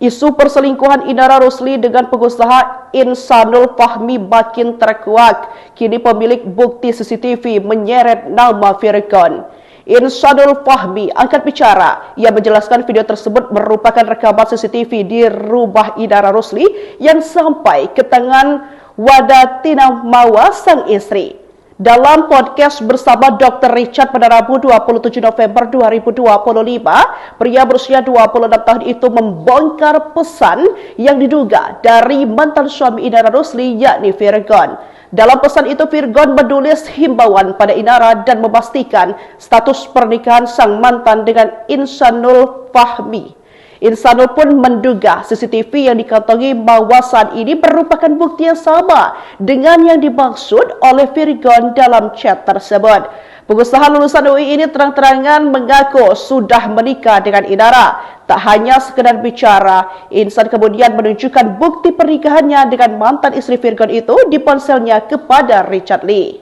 Isu perselingkuhan Inara Rusli dengan pengusaha Insanul Fahmi makin terkuak. Kini pemilik bukti CCTV menyeret nama Virgon. Insanul Fahmi angkat bicara. Ia menjelaskan video tersebut merupakan rekaman CCTV di rumah Inara Rusli yang sampai ke tangan Wadatina Mawa sang istri. Dalam podcast bersama Dr. Richard pada Rabu 27 November 2025, pria berusia 26 tahun itu membongkar pesan yang diduga dari mantan suami Inara Rusli, yakni Virgon. Dalam pesan itu, Virgon menulis himbauan pada Inara dan memastikan status pernikahan sang mantan dengan Insanul Fahmi. Insanul pun menduga CCTV yang dikantongi Mawa saat ini merupakan bukti yang sama dengan yang dimaksud oleh Virgon dalam chat tersebut. Pengusaha lulusan UI ini terang-terangan mengaku sudah menikah dengan Inara. Tak hanya sekedar bicara, Insan kemudian menunjukkan bukti pernikahannya dengan mantan istri Virgon itu di ponselnya kepada Richard Lee.